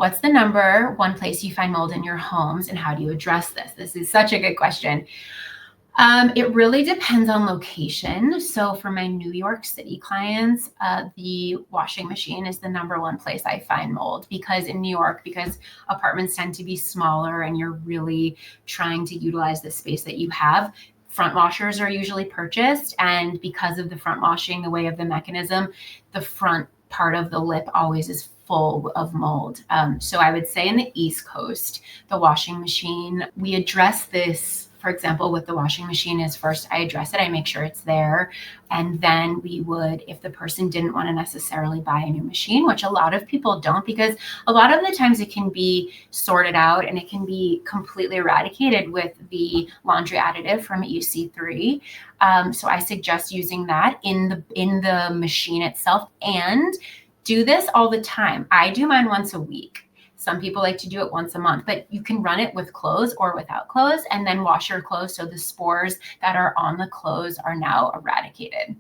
What's the number one place you find mold in your homes, and how do you address this? This is such a good question. It really depends on location. So for my New York City clients, the washing machine is the number one place I find mold, because in New York, because apartments tend to be smaller and you're really trying to utilize the space that you have, front washers are usually purchased. And because of the front washing, the way of the mechanism, the front part of the lip always is full of mold. So I would say in the East Coast, the washing machine, we address this. For example, with the washing machine is first I address it, I make sure it's there. And then we would, if the person didn't want to necessarily buy a new machine, which a lot of people don't, because a lot of the times it can be sorted out and it can be completely eradicated with the laundry additive from EC3. So I suggest using that in the machine itself, and do this all the time. I do mine once a week. Some people like to do it once a month, but you can run it with clothes or without clothes, and then wash your clothes so the spores that are on the clothes are now eradicated.